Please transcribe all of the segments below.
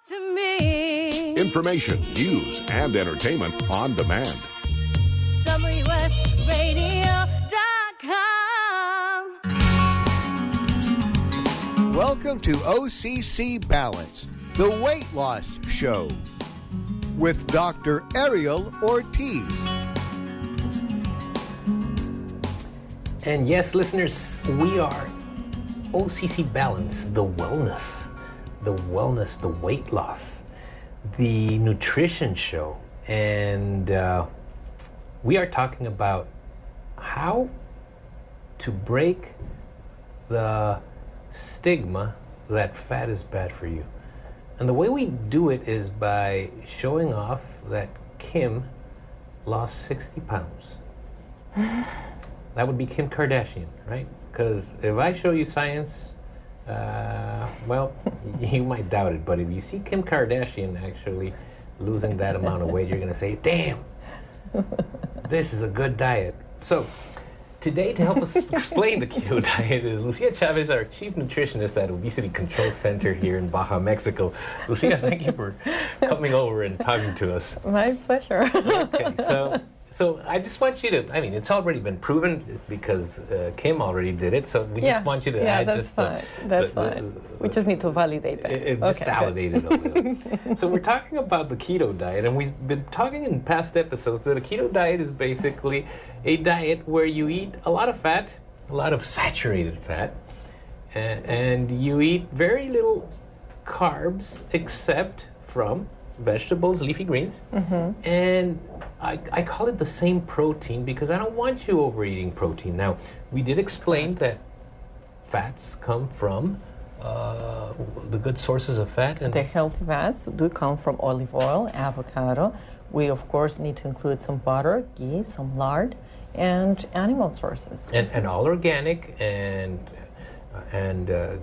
to me. Information, news, and entertainment on demand. WSRadio.com. Welcome to OCC Balance, the weight loss show, with Dr. Ariel Ortiz. And yes, listeners, we are OCC Balance, the wellness, the weight loss, the nutrition show. And we are talking about how to break the stigma that fat is bad for you. And the way we do it is by showing off that Kim lost 60 pounds. That would be Kim Kardashian, right? Because if I show you science, well, you might doubt it, but if you see Kim Kardashian actually losing that amount of weight, you're going to say, damn, this is a good diet. So today, to help us explain the keto diet is Lucia Chavez, our chief nutritionist at Obesity Control Center here in Baja, Mexico. Lucia, thank you for coming over and talking to us. My pleasure. Okay, so I just want you to, I mean, it's already been proven because Kim already did it, so we just want you to add that's just fine. That's fine. We just need to validate that. Just validate it a little. So we're talking about the keto diet, and we've been talking in past episodes that a keto diet is basically a diet where you eat a lot of fat, a lot of saturated fat, and you eat very little carbs except from vegetables, leafy greens, and I call it the same protein because I don't want you overeating protein. Now, we did explain that fats come from the good sources of fat. And the healthy fats do come from olive oil, avocado. We, of course, need to include some butter, ghee, some lard, and animal sources. And all organic and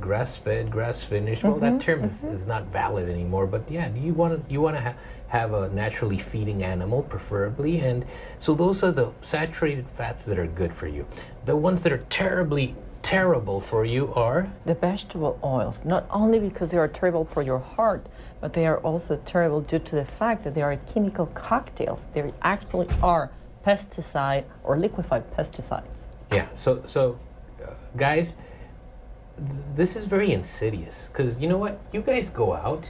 grass-fed, grass-finished. Well, that term is not valid anymore. But yeah, you want to have a naturally feeding animal, preferably, and so those are the saturated fats that are good for you. The ones that are terrible for you are the vegetable oils. Not only because they are terrible for your heart, but they are also terrible due to the fact that they are chemical cocktails. They actually are pesticide or liquefied pesticides. Yeah. So guys, this is very insidious because you know what? You guys go out.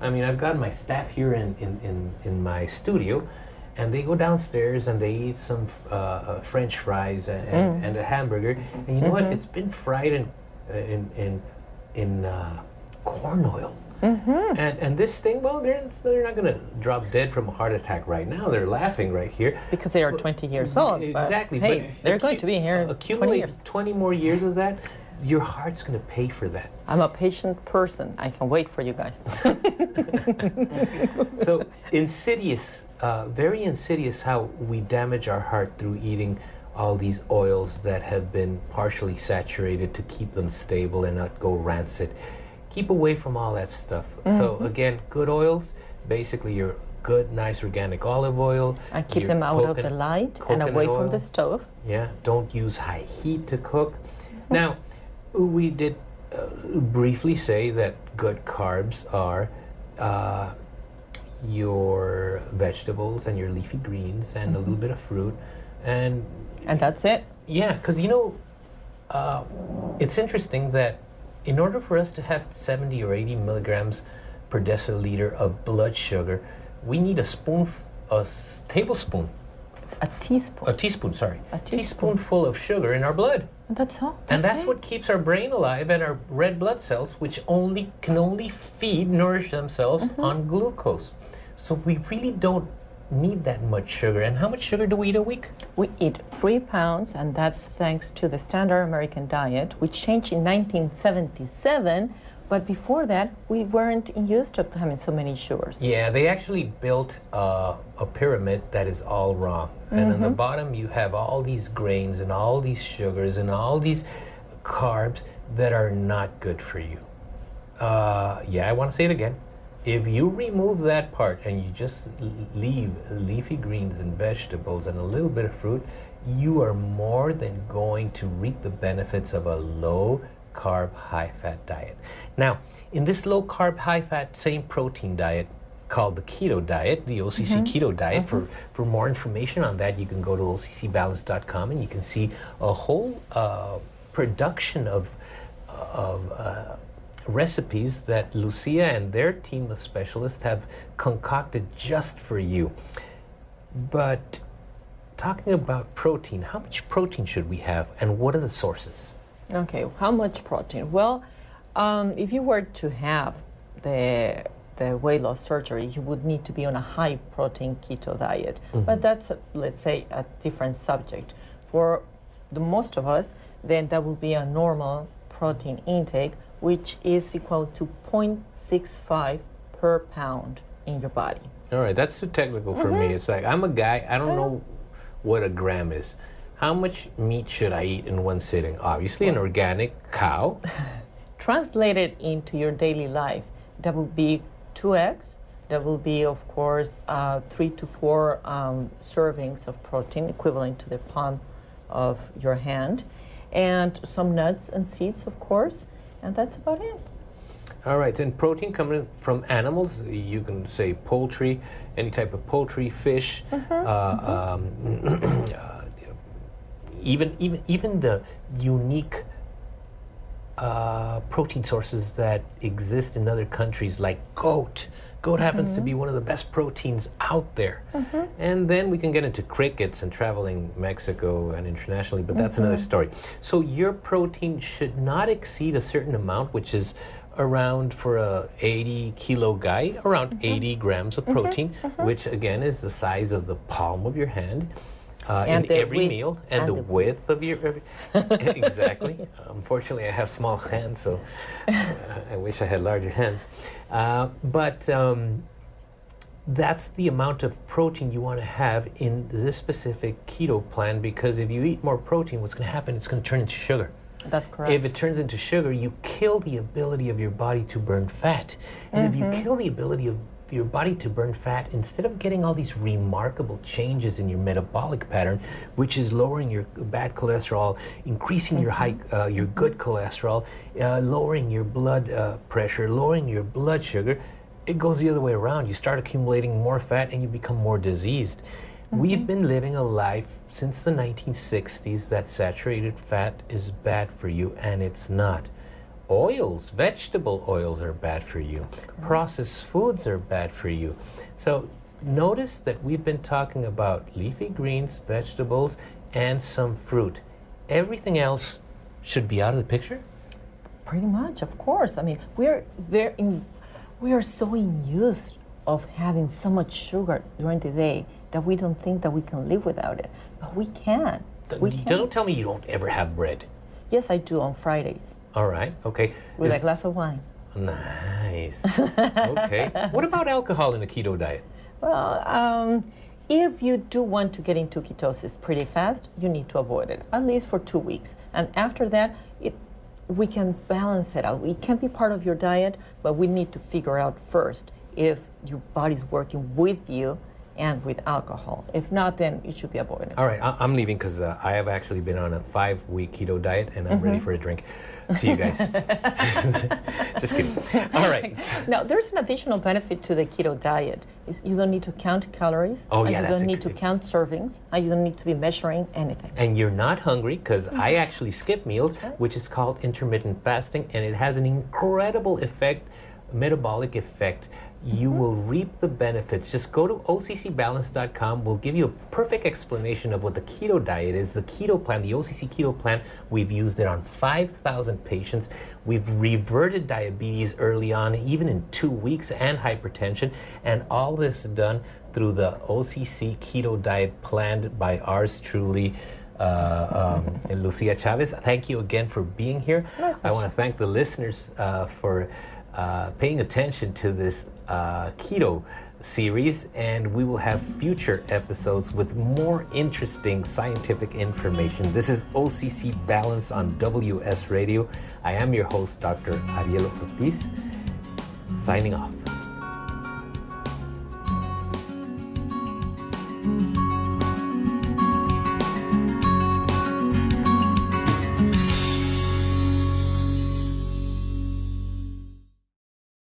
I mean, I've got my staff here in my studio, and they go downstairs and they eat some French fries and a hamburger. And you know what? It's been fried in corn oil. And this thing, well, they're not going to drop dead from a heart attack right now. They're laughing right here because they are 20 years old. Exactly. But, hey, they're going to be here. Accumulate 20 years. 20 more years of that. Your heart's going to pay for that. I'm a patient person. I can wait for you guys. So insidious, very insidious how we damage our heart through eating all these oils that have been partially saturated to keep them stable and not go rancid. Keep away from all that stuff. So again, good oils, basically your good, nice organic olive oil. And keep them out of the light and away from the stove. Yeah, don't use high heat to cook. Now, we did briefly say that good carbs are your vegetables and your leafy greens and a little bit of fruit. And that's it? Yeah, because you know, it's interesting that in order for us to have 70 or 80 milligrams per deciliter of blood sugar, we need a tablespoon. A teaspoon. A teaspoonful of sugar in our blood. That's all. That's what keeps our brain alive and our red blood cells, which can only nourish themselves on glucose. So we really don't need that much sugar. And how much sugar do we eat a week? We eat 3 pounds, and that's thanks to the standard American diet, which changed in 1977. But before that, we weren't used to having so many sugars. Yeah, they actually built a pyramid that is all wrong. And on the bottom, you have all these grains and all these sugars and all these carbs that are not good for you. Yeah, I want to say it again. If you remove that part and you just leave leafy greens and vegetables and a little bit of fruit, you are more than going to reap the benefits of a low carb, high fat diet. Now, in this low carb, high fat, same protein diet called the keto diet, the OCC keto diet. For more information on that, you can go to occbalance.com and you can see a whole production of recipes that Lucia and their team of specialists have concocted just for you. But talking about protein, how much protein should we have and what are the sources? Okay, how much protein? Well, if you were to have the weight loss surgery, you would need to be on a high protein keto diet. But that's, let's say, a different subject. For the most of us, then that will be a normal protein intake, which is equal to 0.65 per pound in your body. All right, that's too technical for me. It's like, I'm a guy, I don't know what a gram is. How much meat should I eat in one sitting? Obviously, an organic cow. Translated into your daily life, that will be 2 eggs. That will be, of course, 3 to 4 servings of protein, equivalent to the palm of your hand, and some nuts and seeds, of course, and that's about it. All right, and protein coming from animals, you can say poultry, any type of poultry, fish, even the unique protein sources that exist in other countries, like goat. Goat happens to be one of the best proteins out there. And then we can get into crickets and traveling Mexico and internationally, but that's another story. So your protein should not exceed a certain amount, which is around, for a 80 kilo guy, around 80 grams of protein, which again is the size of the palm of your hand. In every meal, and the width of your... Exactly. Unfortunately, I have small hands, so I wish I had larger hands. But that's the amount of protein you want to have in this specific keto plan, because if you eat more protein, what's going to happen, it's going to turn into sugar. That's correct. If it turns into sugar, you kill the ability of your body to burn fat. And if you kill the ability of your body to burn fat, instead of getting all these remarkable changes in your metabolic pattern, which is lowering your bad cholesterol, increasing your your good cholesterol, lowering your blood pressure, lowering your blood sugar, it goes the other way around. You start accumulating more fat and you become more diseased. We've been living a life since the 1960s that saturated fat is bad for you, and it's not. Oils, vegetable oils are bad for you. Processed foods are bad for you. So notice that we've been talking about leafy greens, vegetables, and some fruit. Everything else should be out of the picture? Pretty much, of course. I mean, we are so used of having so much sugar during the day that we don't think that we can live without it. But we can. Don't tell me you don't ever have bread. Yes, I do on Fridays. All right, okay. With a glass of wine. Nice. Okay. What about alcohol in the keto diet? Well, if you do want to get into ketosis pretty fast, you need to avoid it, at least for 2 weeks. And after that, we can balance it out. It can be part of your diet, but we need to figure out first if your body's working with you and with alcohol. If not, then it should be avoided. All right, I'm leaving because I have actually been on a 5-week keto diet, and I'm ready for a drink. See you guys. Just kidding. All right. Now, there's an additional benefit to the keto diet. You don't need to count calories. Oh, yeah, you don't need to count servings. And you don't need to be measuring anything. And you're not hungry, because I actually skip meals, which is called intermittent fasting, and it has an incredible effect, metabolic effect. You will reap the benefits. Just go to occbalance.com. We'll give you a perfect explanation of what the keto diet is, the keto plan, the OCC keto plan. We've used it on 5,000 patients. We've reverted diabetes early on, even in 2 weeks, and hypertension. And all this done through the OCC keto diet planned by ours truly, Lucia Chavez. Thank you again for being here. I want to thank the listeners for paying attention to this keto series, and we will have future episodes with more interesting scientific information. This is OCC Balance on WS Radio. I am your host, Dr. Ariel Ortiz, signing off.